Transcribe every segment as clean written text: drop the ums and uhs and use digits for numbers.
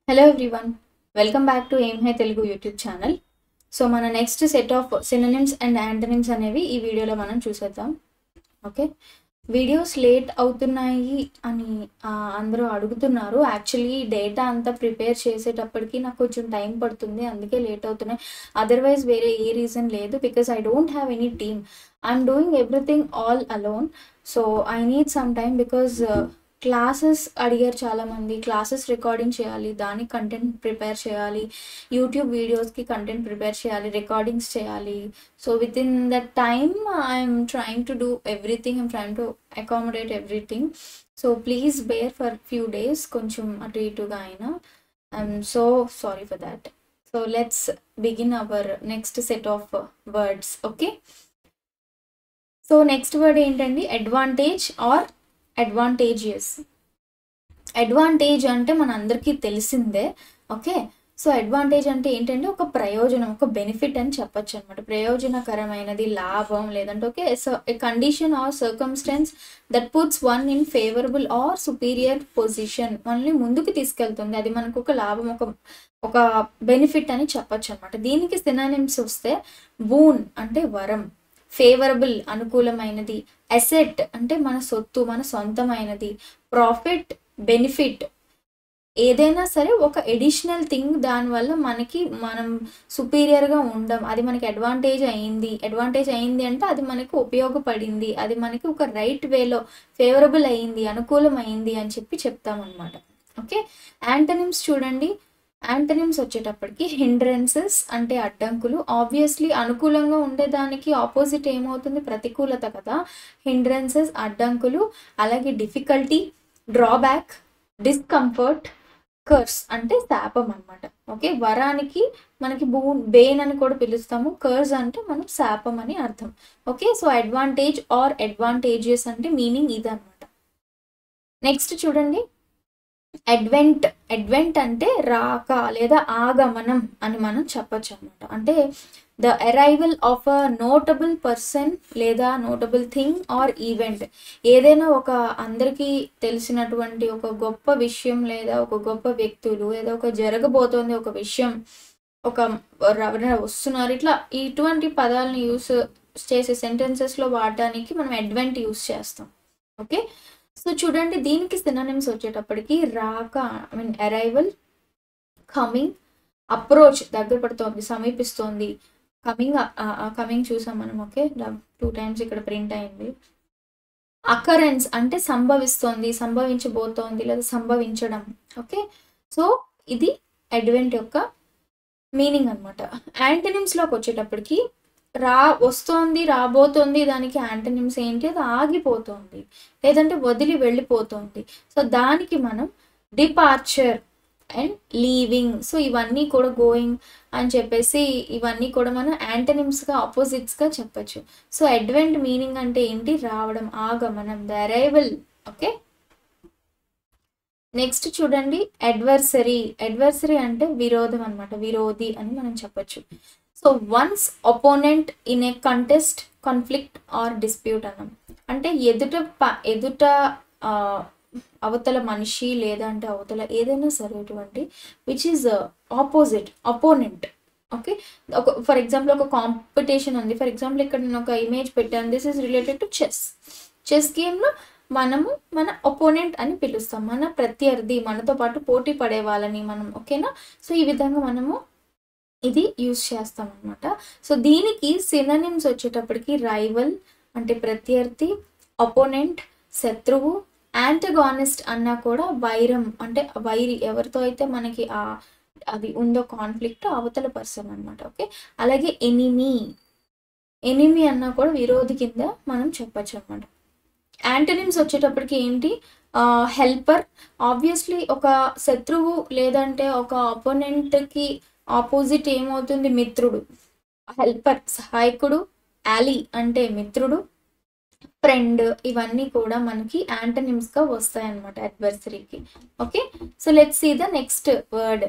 Hello everyone, welcome back to Aim Hai Telugu YouTube channel. So మన next set of synonyms and antonyms అనేవి ఈ వీడియోలో మనం చూసేద్దాం. ఓకే, వీడియోస్ లేట్ అవుతున్నాయి అని అందరూ అడుగుతున్నారు. యాక్చువల్లీ డేటా అంతా ప్రిపేర్ చేసేటప్పటికి నాకు కొంచెం టైం పడుతుంది, అందుకే లేట్ అవుతున్నాయి. అదర్వైజ్ వేరే ఏ రీజన్ లేదు, because I don't have any team. I'm doing everything all alone. So I need some time because classes అడిగారు చాలామంది. క్లాసెస్ రికార్డింగ్ చేయాలి, దానికి కంటెంట్ ప్రిపేర్ చేయాలి, యూట్యూబ్ వీడియోస్కి కంటెంట్ ప్రిపేర్ చేయాలి, రికార్డింగ్స్ చేయాలి. So within that time I'm trying to do everything, I'm trying to accommodate everything. So please bear for few days, కొంచెం అటు ఇటుగా అయినా. I'm so sorry for that. So let's begin our next set of words. Okay, so next word ఏంటండి? Advantage or advantageous. Advantage అంటే మన అందరికీ తెలిసిందే. Okay, so advantage అంటే ఏంటంటే ఒక ప్రయోజనం, ఒక బెనిఫిట్ అని చెప్పచ్చు అనమాట. ప్రయోజనకరమైనది, లాభం, లేదంటే okay a condition or circumstance that puts one in favourable or superior position. మనల్ని ముందుకు తీసుకెళ్తుంది, అది మనకు ఒక లాభం, ఒక బెనిఫిట్ అని చెప్పచ్చు అనమాట. దీనికి సినానిమ్స్ వస్తే బూన్ అంటే వరం, ఫేవరబుల్ అనుకూలమైనది, అసెట్ అంటే మన సొత్తు, మన సొంతమైనది, ప్రాఫిట్ బెనిఫిట్. ఏదైనా సరే ఒక ఎడిషనల్ థింగ్, దానివల్ల మనం సుపీరియర్గా ఉండం, అది మనకి అడ్వాంటేజ్ అయింది అంటే అది మనకి ఉపయోగపడింది, అది మనకి ఒక రైట్ వేలో ఫేవరబుల్ అయింది, అనుకూలమైంది అని చెప్తామన్నమాట. ఓకే, యాంటనిమ్స్ చూడండి. యాంటనిమ్స్ వచ్చేటప్పటికి హిండ్రెన్సెస్ అంటే అడ్డంకులు. ఆబ్వియస్లీ అనుకూలంగా ఉండేదానికి ఆపోజిట్ ఏమవుతుంది? ప్రతికూలత కదా. హిండ్రెన్సెస్ అడ్డంకులు. అలాగే డిఫికల్టీ, డ్రాబ్యాక్, డిస్కంఫర్ట్, కర్స్ అంటే శాపం అనమాట. ఓకే, వరానికి మనకి బేన్ అని కూడా పిలుస్తాము, కర్స్ అంటే మనం శాపం అని అర్థం. Okay, so advantage or advantageous అంటే మీనింగ్ ఇదనమాట. నెక్స్ట్ చూడండి, అడ్వెంట్ అంటే రాక లేదా ఆగమనం అని మనం చెప్పచ్చు అనమాట. అంటే the arrival of a notable person లేదా నోటబుల్ థింగ్ ఆర్ ఈవెంట్. ఏదైనా ఒక అందరికీ తెలిసినటువంటి ఒక గొప్ప విషయం లేదా ఒక గొప్ప వ్యక్తులు, లేదా ఒక జరగబోతోంది ఒక విషయం, ఒక వస్తున్నారు, ఇటువంటి పదాలను యూస్ చేసే సెంటెన్సెస్లో వాడడానికి మనం అడ్వెంట్ యూస్ చేస్తాం. ఓకే, సో చూడండి, దీనికి సినానిమ్స్ వచ్చేటప్పటికి రాక, I mean arrival, coming, approach దగ్గర పడుతోంది, సమీపిస్తోంది, కమింగ్ చూసాం మనం. ఓకే, 2 times ఇక్కడ ప్రింట్ అయింది. అకరెన్స్ అంటే సంభవిస్తోంది, సంభవించబోతోంది లేదా సంభవించడం. ఓకే, సో ఇది అడ్వెంట్ యొక్క మీనింగ్ అనమాట. యాంటనిమ్స్లోకి వచ్చేటప్పటికి వస్తోంది, రాబోతోంది, దానికి యాంటనిమ్స్ ఏంటి? అది ఆగిపోతుంది లేదంటే వదిలి వెళ్ళిపోతుంది. సో దానికి మనం డిపార్చర్ అండ్ లీవింగ్, సో ఇవన్నీ కూడా గోయింగ్ అని చెప్పేసి ఇవన్నీ కూడా మనం యాంటనిమ్స్గా, ఆపోజిట్స్గా చెప్పచ్చు. సో అడ్వెంట్ మీనింగ్ అంటే ఏంటి? రావడం, ఆగమనం, ద అరైవల్. ఓకే, నెక్స్ట్ చూడండి, అడ్వర్సరీ అంటే విరోధం అనమాట, విరోధి అని మనం చెప్పచ్చు. So one's opponent in a contest, conflict or dispute అన్నాం. అంటే ఎదుట అవతల మనిషి లేదా అంటే అవతల ఏదైనా సరే అటువంటి which is opposite, opponent. Okay, for example ఒక కాంపిటీషన్ ఉంది. ఫర్ ఎగ్జాంపుల్ ఇక్కడ నేను ఒక ఇమేజ్ పెట్టాను, this is related to chess గేమ్లో మనము మన ఒపోనెంట్ అని పిలుస్తాం, మన ప్రత్యర్థి, మనతో పాటు పోటీ పడే వాళ్ళని మనం. ఓకేనా, సో ఈ విధంగా మనము ఇది యూజ్ చేస్తాం అనమాట. సో దీనికి సినానిమ్స్ వచ్చేటప్పటికి రైవల్ అంటే ప్రత్యర్థి, అపోనెంట్ శత్రువు, యాంటగానిస్ట్ అన్నా కూడా వైరం అంటే వైరి, ఎవరితో అయితే మనకి అది ఉందో కాన్ఫ్లిక్ట్, అవతల పర్సన్ అనమాట. ఓకే, అలాగే ఎనిమీ అన్నా కూడా విరోధి కింద మనం చెప్పచ్చు అనమాట. యాంటనిమ్స్ వచ్చేటప్పటికి ఏంటి? హెల్పర్. ఆబ్వియస్లీ ఒక శత్రువు లేదంటే ఒక అపోనెంట్కి ఆపోజిట్ ఏమవుతుంది? మిత్రుడు. హెల్పర్ సహాయకుడు, యాలీ అంటే మిత్రుడు, ఫ్రెండ్, ఇవన్నీ కూడా మనకి యాంటనిమ్స్గా వస్తాయి అన్నమాట అడ్వర్సరీకి. Okay, so let's see the next word,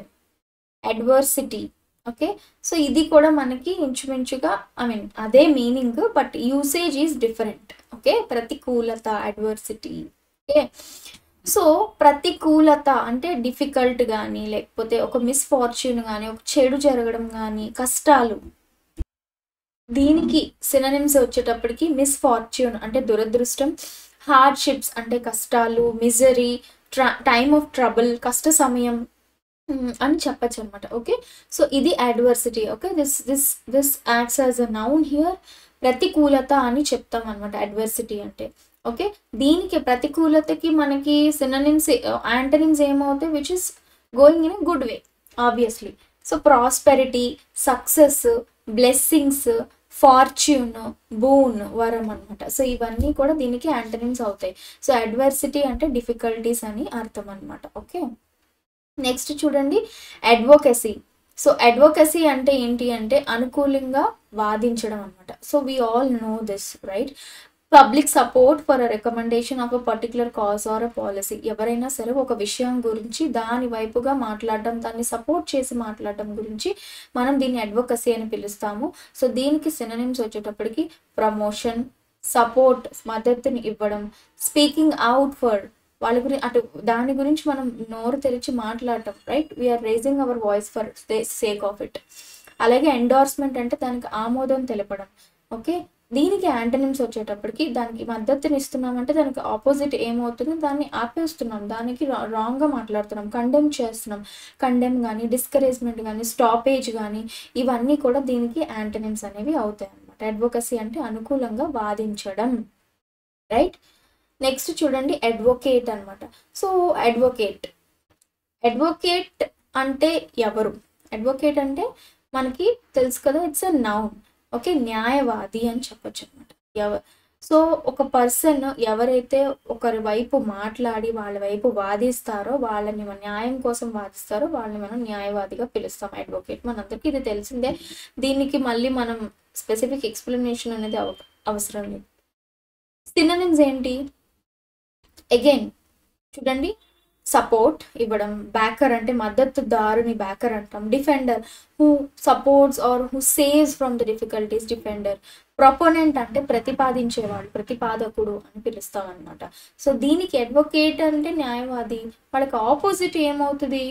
adversity. Okay, so ఇది కూడా మనకి ఇంచుమించుగా ఐ మీన్ అదే meaning, but usage is different. Okay, ప్రతికూలత, అడ్వర్సిటీ. ఓకే, సో ప్రతికూలత అంటే డిఫికల్ట్ కానీ, లేకపోతే ఒక మిస్ఫార్చ్యూన్ కానీ, ఒక చెడు జరగడం కానీ, కష్టాలు. దీనికి సినోనిమ్స్ వచ్చేటప్పటికి మిస్ఫార్చ్యూన్ అంటే దురదృష్టం, హార్డ్షిప్స్ అంటే కష్టాలు, మిజరీ, టైమ్ ఆఫ్ ట్రబుల్, కష్ట సమయం అని చెప్పచ్చు అనమాట. ఓకే, సో ఇది adversity. Okay, this acts as a noun here. ప్రతికూలత అని చెప్తాం అనమాట అడ్వర్సిటీ అంటే. ఓకే, దీనికి ప్రతికూలతకి మనకి సినోనిమ్స్ యాంటనిమ్స్ ఏమవుతాయి, which is going in a good way obviously. So prosperity, success, blessings, fortune, boon, వరం అనమాట. సో ఇవన్నీ కూడా దీనికి యాంటనిమ్స్ అవుతాయి. సో అడ్వర్సిటీ అంటే డిఫికల్టీస్ అని అర్థం అనమాట. ఓకే, నెక్స్ట్ చూడండి అడ్వొకసీ. సో అడ్వొకసీ అంటే ఏంటి అంటే అనుకూలంగా వాదించడం అనమాట. So we all know this right. Public support for a recommendation of a particular cause or a policy. ఎవరైనా సరే ఒక విషయం గురించి దాని వైపుగా మాట్లాడడం, దాన్ని సపోర్ట్ చేసి మాట్లాడడం గురించి మనం దీన్ని అడ్వొకసీ అని పిలుస్తాము. సో దీనికి సినోనిమ్స్ వచ్చేటప్పటికి ప్రమోషన్, సపోర్ట్, మద్దతుని ఇవ్వడం, స్పీకింగ్ అవుట్ ఫర్, వాళ్ళ గురించి అటు దాని గురించి మనం నోరు తెరిచి మాట్లాడటం, right. We're raising our voice for sake of it. అలాగే ఎండార్స్మెంట్ అంటే దానికి ఆమోదం తెలపడం. ఓకే, దీనికి యాంటనిమ్స్ వచ్చేటప్పటికి దానికి మద్దతుని ఇస్తున్నామంటే దానికి ఆపోజిట్ ఏమవుతుంది, దాన్ని ఆపేస్తున్నాం, దానికి రాంగ్గా మాట్లాడుతున్నాం, కండెమ్ చేస్తున్నాం. కండెమ్ కానీ, డిస్కరేజ్మెంట్ కానీ, స్టాపేజ్ కానీ, ఇవన్నీ కూడా దీనికి యాంటనిమ్స్ అనేవి అవుతాయి అన్నమాట. అడ్వొకసీ అంటే అనుకూలంగా వాదించడం, రైట్. నెక్స్ట్ చూడండి అడ్వొకేట్ అనమాట. సో అడ్వొకేట్ అంటే ఎవరు? అడ్వొకేట్ అంటే మనకి తెలుసు కదా, ఇట్స్ అ నౌన్. ఓకే, న్యాయవాది అని చెప్పొచ్చు అనమాట. సో ఒక పర్సన్ ఎవరైతే ఒకరి వైపు మాట్లాడి వాళ్ళ వైపు వాదిస్తారో, వాళ్ళని మన న్యాయం కోసం వాదిస్తారో వాళ్ళని మనం న్యాయవాదిగా పిలుస్తాం, అడ్వొకేట్. మనందరికీ ఇది తెలిసిందే, దీనికి మళ్ళీ మనం స్పెసిఫిక్ ఎక్స్ప్లెనేషన్ అనేది అవసరం లేదు. సినోనిమ్స్ ఏంటి? అగైన్ చూడండి, సపోర్ట్ ఇవ్వడం, బ్యాకర్ అంటే మద్దతుదారుని బ్యాకర్ అంటాం, defender who supports or who saves from the difficulties, defender. Proponent అంటే ప్రతిపాదించేవాడు, ప్రతిపాదకుడు అని పిలుస్తాం అనమాట. సో దీనికి అడ్వొకేట్ అంటే న్యాయవాది, వాళ్ళకి ఆపోజిట్ ఏమవుతుంది,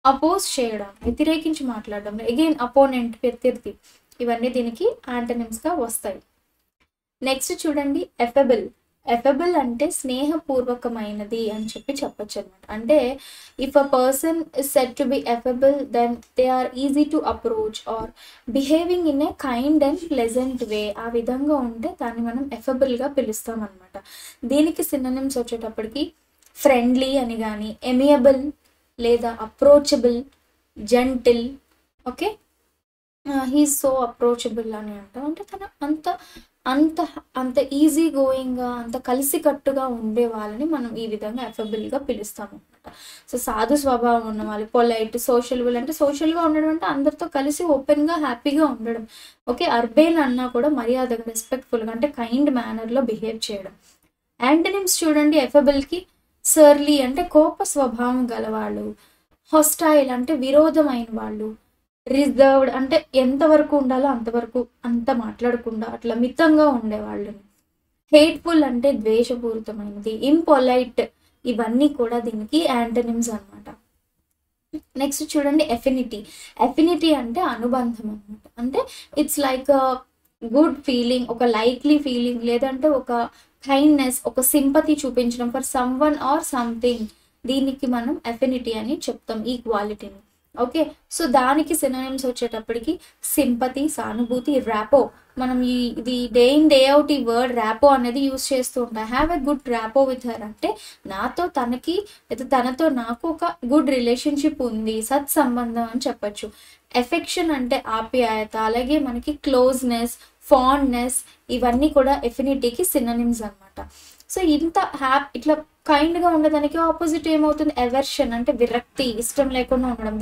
అపోజ్ చేయడం, వ్యతిరేకించి మాట్లాడడం. అగైన్ అపోనెంట్, ప్రత్యర్థి. ఇవన్నీ దీనికి యాంటనిమ్స్గా వస్తాయి. నెక్స్ట్ చూడండి ఎఫెబుల్. ఎఫెబుల్ అంటే స్నేహపూర్వకమైనది అని చెప్పొచ్చు అనమాట. అంటే if a person is said to be affable, then they are easy to approach or behaving in a kind and pleasant way. ఆ విధంగా ఉంటే దాన్ని మనం ఎఫెబుల్గా పిలుస్తాం అనమాట. దీనికి సినోనిమ్స్ వచ్చేటప్పటికి ఫ్రెండ్లీ అని కానీ, ఎమియబుల్ లేదా approachable, gentle. Okay, he is so approachable అని అంటాం. అంటే తన అంత అంత అంత ఈజీ గోయింగ్గా, అంత కలిసికట్టుగా ఉండే వాళ్ళని మనం ఈ విధంగా ఎఫెబుల్గా పిలుస్తాము అనమాట. సో సాధు స్వభావం ఉన్న వాళ్ళు, పొలైట్, సోషల్బుల్ అంటే సోషల్గా ఉండడం అంటే అందరితో కలిసి ఓపెన్గా హ్యాపీగా ఉండడం. ఓకే, అర్బేన్ అన్నా కూడా మర్యాదగా, రెస్పెక్ట్ఫుల్గా అంటే కైండ్ మేనర్లో బిహేవ్ చేయడం. యాంటనిమ్స్ చూడండి ఎఫెబుల్కి, సర్లీ అంటే కోప స్వభావం గలవాళ్ళు, హొస్టైల్ అంటే విరోధమైన వాళ్ళు, రిజర్వ్డ్ అంటే ఎంతవరకు ఉండాలో అంతవరకు, అంత మాట్లాడకుండా అట్లా మితంగా ఉండేవాళ్ళని, హేట్ఫుల్ అంటే ద్వేషపూరితమైనది, ఇంపొలైట్. ఇవన్నీ కూడా దీనికి యాంటనిమ్స్ అనమాట. నెక్స్ట్ చూడండి ఎఫినిటీ. ఎఫినిటీ అంటే అనుబంధం అనమాట. అంటే it's like a good feeling, ఒక లైక్లీ ఫీలింగ్, లేదంటే ఒక కైండ్నెస్, ఒక సింపతి చూపించడం for someone or something. దీనికి మనం ఎఫినిటీ అని చెప్తాం, ఈ క్వాలిటీని. ఓకే, సో దానికి సినోనిమ్స్ వచ్చేటప్పటికి సింపతి, సానుభూతి, ర్యాపో. మనం ఇది డే ఇన్ డే అవుట్ ఈ వర్డ్ ర్యాపో అనేది యూజ్ చేస్తూ ఉంటాం. Have a good rapport with her అంటే నాతో తనకి లేదా తనతో నాకు ఒక గుడ్ రిలేషన్షిప్ ఉంది, సత్సంబంధం అని చెప్పచ్చు. ఎఫెక్షన్ అంటే ఆప్యాయత, అలాగే మనకి క్లోజ్నెస్, ఫాండ్నెస్, ఇవన్నీ కూడా ఎఫినిటీకి సినోనిమ్స్ అనమాట. సో ఇంత ఇట్లా కైండ్గా ఉండడానికి ఆపోజిట్ ఏమవుతుంది, ఎవర్షన్ అంటే విరక్తి, ఇష్టం లేకుండా ఉండడం,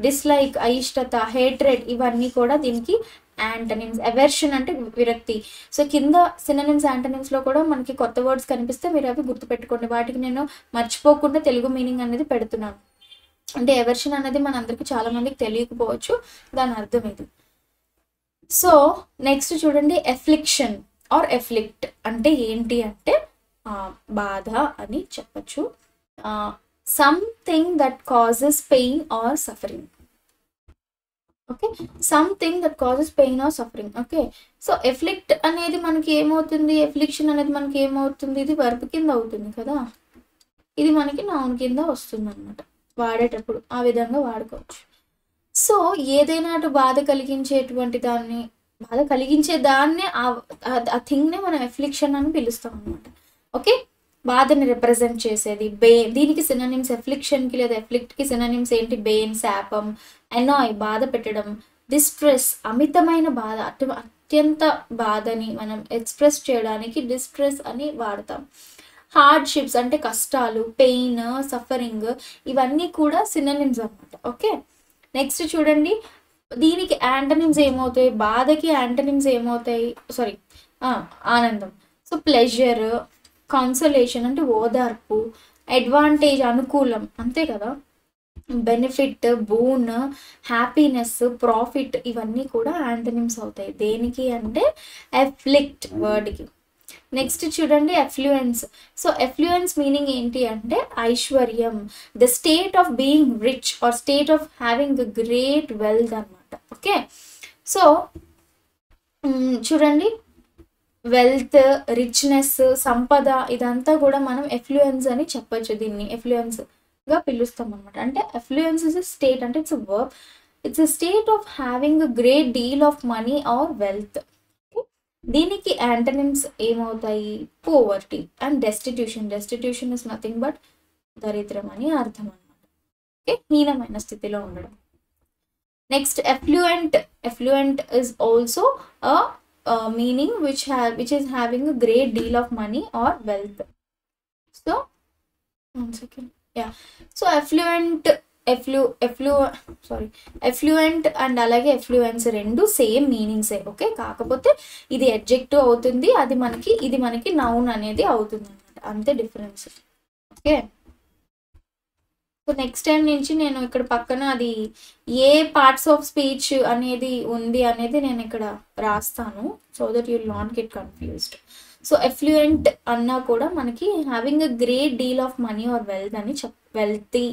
డిస్లైక్ అయిష్టత, హేట్రెడ్. ఇవన్నీ కూడా దీనికి యాంటనిమ్స్. ఎవర్షన్ అంటే విరక్తి. సో కింద సినోనిమ్స్ యాంటనిమ్స్లో కూడా మనకి కొత్త వర్డ్స్ కనిపిస్తే మీరు అవి గుర్తుపెట్టుకోండి. వాటికి నేను మర్చిపోకుండా తెలుగు మీనింగ్ అనేది పెడుతున్నాను. అంటే ఎవర్షన్ అనేది మనందరికీ చాలా మందికి తెలియకపోవచ్చు, దాని అర్థం ఇది. సో నెక్స్ట్ చూడండి ఎఫ్లిక్షన్ ఆర్ ఎఫ్లిక్ట్ అంటే ఏంటి అంటే బాధ అని చెప్పచ్చు. Something that causes pain or suffering. Okay, something that causes pain or suffering. Okay, so afflict అనేది మనకి ఏమవుతుంది, ఎఫ్లిక్షన్ అనేది మనకి ఏమవుతుంది, ఇది వర్బ్ కింద అవుతుంది కదా, ఇది మనకి నౌన్ కింద వస్తుంది అనమాట. వాడేటప్పుడు ఆ విధంగా వాడుకోవచ్చు. సో ఏదైనా అటు బాధ కలిగించేటువంటి దాన్ని, బాధ కలిగించే దాన్నే ఆ థింగ్నే మనం ఎఫ్లిక్షన్ అని పిలుస్తాం అనమాట. ఓకే, బాధని రిప్రజెంట్ చేసేది దీనికి సినోనిమ్స్ ఎఫ్లిక్షన్కి లేదా ఎఫ్లిక్ట్కి సినోనిమ్స్ ఏంటి, బెయిన్, శాపం, అనాయ్ బాధ పెట్టడం, డిస్ట్రెస్ అమితమైన బాధ, అత్యంత బాధని మనం ఎక్స్ప్రెస్ చేయడానికి డిస్ట్రెస్ అని వాడతాం. హార్డ్షిప్స్ అంటే కష్టాలు, పెయిన్, సఫరింగ్, ఇవన్నీ కూడా సినోనిమ్స్ అన్నమాట. ఓకే, నెక్స్ట్ చూడండి, దీనికి యాంటనిమ్స్ ఏమవుతాయి, బాధకి యాంటనిమ్స్ ఏమవుతాయి, సారీ ఆనందం. సో ప్లెజర్, కన్సోలేషన్ అంటే ఓదార్పు, అడ్వాంటేజ్ అనుకూలం, అంతే కదా, బెనిఫిట్, బూన్, హ్యాపీనెస్, ప్రాఫిట్, ఇవన్నీ కూడా యాంటనిమ్స్ అవుతాయి. దేనికి అంటే ఎఫ్లిక్ట్ వర్డ్కి. నెక్స్ట్ చూడండి ఎఫ్లూయెన్స్. సో ఎఫ్లూయెన్స్ మీనింగ్ ఏంటి అంటే ఐశ్వర్యం, the state of being rich or state of having great wealth అనమాట. ఓకే, సో చూడండి వెల్త్, రిచ్నెస్, సంపద, ఇదంతా కూడా మనం ఎఫ్లూయెన్స్ అని చెప్పచ్చు. దీన్ని ఎఫ్లూయెన్స్ గా పిలుస్తాం అనమాట. అంటే ఎఫ్లూయెన్స్ ఇస్ ఎ స్టేట్, అంటే it's verb, it's a state of having a great deal of money or wealth. దీనికి యాంటనిమ్స్ ఏమవుతాయి, poverty and destitution. Destitution is nothing but దరిద్రం అని అర్థం అనమాట. ఓకే, హీనమైన స్థితిలో ఉండడం. Next affluent. Affluent is also meaning which is having a great deal of money or wealth. So one second, yeah, so affluent and అలాగే affluence రెండు same మీనింగ్సే. Okay, కాకపోతే ఇది అడ్జెక్టివ్ అవుతుంది, ఇది మనకి నౌన్ అనేది అవుతుంది అనమాట, అంతే difference. Okay, so next time నుంచి నేను ఇక్కడ పక్కన అది ఏ పార్ట్స్ ఆఫ్ స్పీచ్ అనేది ఉంది అనేది నేను ఇక్కడ రాస్తాను, so that you will not get confused. So affluent అన్నా కూడా మనకి having a great deal of money or wealthy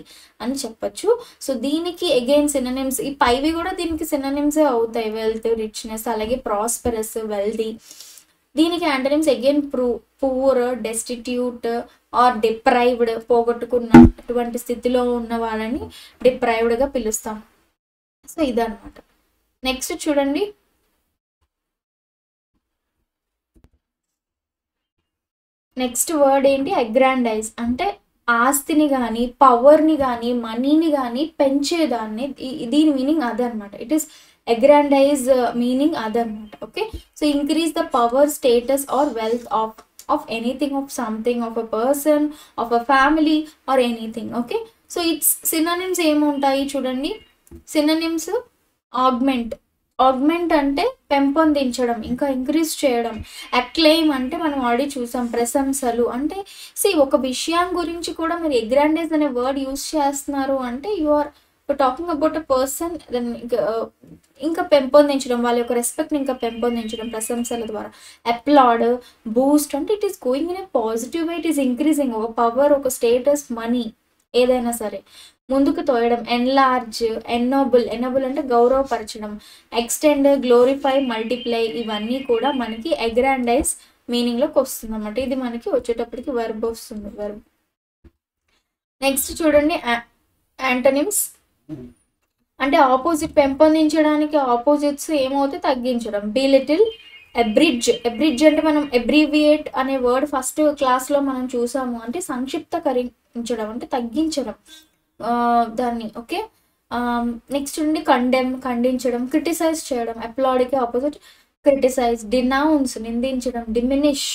అని చెప్పచ్చు. సో దీనికి అగైన్ సినోనిమ్స్, ఈ పైవి కూడా దీనికి సినోనిమ్సే అవుతాయి, వెల్త్, రిచ్నెస్, అలాగే ప్రాస్పరస్, వెల్తీ. దీనికి antonyms again poor, destitute or deprived, పోగొట్టుకున్నటువంటి స్థితిలో ఉన్న వాళ్ళని డిప్రైవ్డ్గా పిలుస్తాం. సో ఇదన్నమాట. నెక్స్ట్ చూడండి, నెక్స్ట్ వర్డ్ ఏంటి, అగ్రాండైజ్. అంటే ఆస్తిని కానీ, పవర్ని కానీ, మనీని కానీ పెంచేదాన్ని, దీని మీనింగ్ అదనమాట. ఇట్ ఈస్ అగ్రాండైజ్ మీనింగ్ అదనమాట. Okay, so increase the power, status are wealth of anything, of something, of a person, of a family or anything. Okay, so its synonyms ఏముంటాయి చూడండి. సినోనిమ్స్ ఆగ్మెంట్ అంటే పెంపొందించడం, ఇంకా ఇంక్రీజ్ చేయడం. Acclaim అంటే మనం already చూసాం, ప్రశంసలు. అంటే ఒక విషయం గురించి కూడా మీరు అగ్రాండైజ్ అనే వర్డ్ యూజ్ చేస్తున్నారు అంటే you are talking about a person, ఇంకా పెంపొందించడం, వాళ్ళ యొక్క రెస్పెక్ట్ని ఇంకా పెంపొందించడం ప్రశంసల ద్వారా. అప్లాడ్, బూస్ట్ అంటే it is going in a positive way, it is increasing. ఒక పవర్, ఒక స్టేటస్, మనీ, ఏదైనా సరే ముందుకు తోయడం. ఎన్లార్జ్, ఎన్నోబుల్ అంటే గౌరవపరచడం. ఎక్స్టెండ్, గ్లోరిఫై, మల్టిప్లై, ఇవన్నీ కూడా మనకి అగ్రాండైజ్ మీనింగ్లోకి వస్తుంది అన్నమాట. ఇది మనకి వచ్చేటప్పటికి వర్బ్ వస్తుంది, వర్బ్. నెక్స్ట్ చూడండి యాంటనిమ్స్. అంటే ఆపోజిట్, పెంపొందించడానికి ఆపోజిట్స్ ఏమవుతాయి, తగ్గించడం. బిలిటిల్, ఎబ్రిడ్జ్ అంటే మనం ఎబ్రివియేట్ అనే వర్డ్ ఫస్ట్ క్లాస్లో మనం చూసాము, అంటే సంక్షిప్తకరించడం, అంటే తగ్గించడం దాన్ని. ఓకే, నెక్స్ట్ నుండి ఖండించడం, క్రిటిసైజ్ చేయడం. అప్లాడ్కి ఆపోజిట్ క్రిటిసైజ్. డినౌన్స్, నిందించడం. డిమినిష్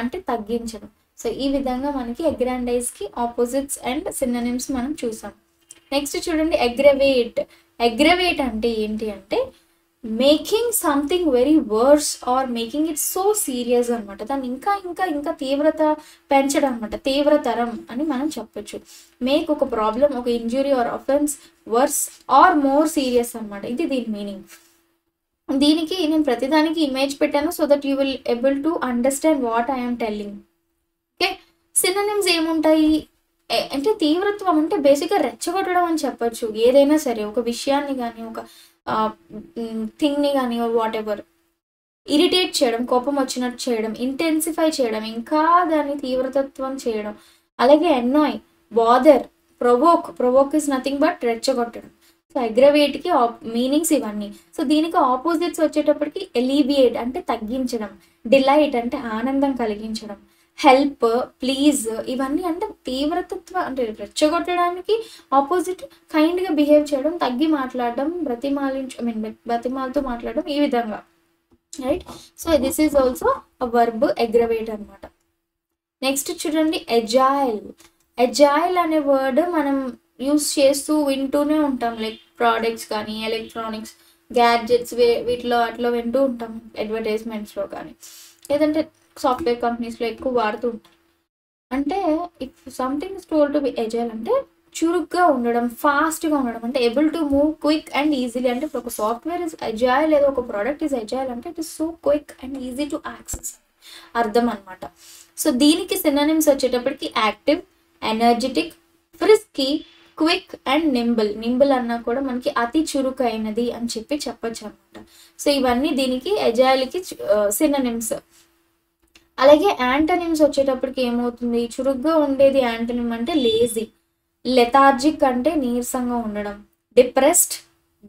అంటే తగ్గించడం. సో ఈ విధంగా మనకి అగ్రాండైజ్కి ఆపోజిట్స్ అండ్ సినోనిమ్స్ మనం చూసాం. నెక్స్ట్ చూడండి అగ్రవేట్ అంటే ఏంటి అంటే making something very worse or making it so serious అనమాట. దాన్ని ఇంకా తీవ్రత పెంచడం అనమాట, తీవ్రతరం అని మనం చెప్పొచ్చు. మేక్ ఒక ప్రాబ్లం, ఒక injury or offence worse or more serious అనమాట. ఇది దీని మీనింగ్. దీనికి నేను ప్రతిదానికి ఇమేజ్ పెట్టాను, so that you will able to understand what I'm telling. Okay, synonyms ఏముంటాయి అంటే తీవ్రత్వం అంటే బేసిక్గా రెచ్చగొట్టడం అని చెప్పొచ్చు. ఏదైనా సరే ఒక విషయాన్ని కానీ ఒక థింగ్ని కానీ వాట్ ఎవర్ ఇరిటేట్ చేయడం, కోపం వచ్చినట్టు చేయడం, ఇంటెన్సిఫై చేయడం, ఇంకా దాన్ని తీవ్రతత్వం చేయడం. అలాగే annoy, bother, provoke is nothing but రెచ్చగొట్టడం. సో అగ్రవేట్కి మీనింగ్స్ ఇవన్నీ. సో దీనికి ఆపోజిట్స్ వచ్చేటప్పటికి ఎలివియేట్ అంటే తగ్గించడం, డిలైట్ అంటే ఆనందం కలిగించడం, హెల్ప్, ప్లీజ్ ఇవన్నీ అంటే తీవ్రతత్వ అంటే రెచ్చగొట్టడానికి ఆపోజిట్ కైండ్గా బిహేవ్ చేయడం, తగ్గి మాట్లాడడం, బ్రతిమాలతో మాట్లాడడం, ఈ విధంగా. Right. So this is also a verb aggravate అనమాట. నెక్స్ట్ చూడండి ఎజైల్ అనే వర్డ్ మనం యూస్ చేస్తూ వింటూనే ఉంటాం. లైక్ ప్రోడక్ట్స్ కానీ ఎలక్ట్రానిక్స్ గ్యాడ్జెట్స్ వీటిలో అట్లా వింటూ ఉంటాం, అడ్వర్టైజ్మెంట్స్లో కానీ లేదంటే సాఫ్ట్వేర్ కంపెనీస్లో ఎక్కువ వాడుతూ ఉంటాం. అంటే if something is told to be agile అంటే చురుగ్గా ఉండడం, ఫాస్ట్గా ఉండడం, అంటే able to move quick and easily. అంటే ఇప్పుడు ఒక సాఫ్ట్వేర్ ఇస్ ఎజైల్ లేదా ఒక ప్రోడక్ట్ ఇస్ ఎజైల్ అంటే it is so quick and easy to access అర్థం అనమాట. సో దీనికి సినోనిమ్స్ వచ్చేటప్పటికి active, energetic, frisky, quick and nimble అన్నా కూడా మనకి అతి చురుకైనది అని చెప్పొచ్చు అనమాట. సో ఇవన్నీ దీనికి ఎజైల్కి సినోనిమ్స్. అలాగే యాంటనిమ్స్ వచ్చేటప్పటికి ఏమవుతుంది, చురుగ్గా ఉండేది యాంటనిమ్ అంటే లేజీ, లెథార్జిక్ అంటే నీరసంగా ఉండడం, depressed,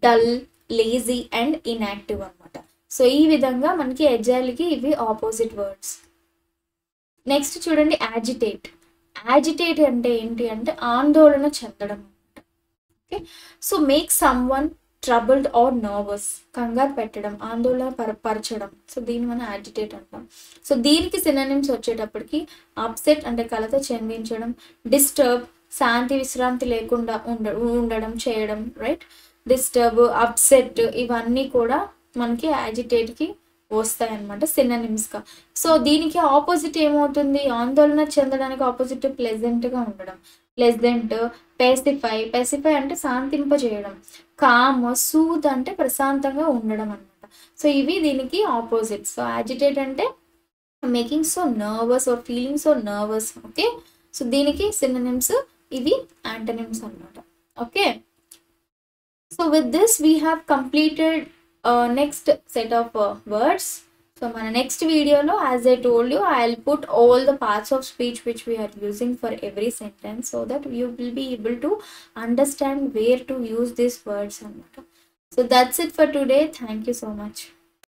dull, lazy and inactive అనమాట. సో ఈ విధంగా మనకి ఎజైల్కి ఇవి ఆపోజిట్ వర్డ్స్. నెక్స్ట్ చూడండి యాజిటేట్ అంటే ఏంటి అంటే ఆందోళన చెందడం అనమాట. Okay. So make someone troubled or nervous, కంగారు పెట్టడం, ఆందోళన పరచడం. సో దీన్ని మనం యాజిటేట్ అంటాం. సో దీనికి సినోనిమ్స్ వచ్చేటప్పటికి అప్సెట్ అంటే కలత చెందించడం, డిస్టర్బ్ శాంతి విశ్రాంతి లేకుండా ఉండడం చేయడం. రైట్. డిస్టర్బ్, అప్సెట్ ఇవన్నీ కూడా మనకి యాజిటేట్కి వస్తాయి అనమాట సినోనిమ్స్గా. సో దీనికి ఆపోజిట్ ఏమవుతుంది, ఆందోళన చెందడానికి ఆపోజిట్ ప్లెజెంట్గా ఉండడం, ప్లెజెంట్. పెసిఫై అంటే శాంతింపజేయడం, కామ్, సూద్ అంటే ప్రశాంతంగా ఉండడం అనమాట. సో ఇవి దీనికి ఆపోజిట్. సో యాజిటేట్ అంటే making so nervous or feeling so nervous. Okay. So దీనికి సినోనిమ్స్ ఇవి యాంటనిమ్స్ అనమాట. Okay. So with this we have completed next set of words. So మన నెక్స్ట్ వీడియోలో as I told you I will put all the parts of speech which we are using for every sentence so that you will be able to understand where to use these words. So that's it for today. Thank you so much.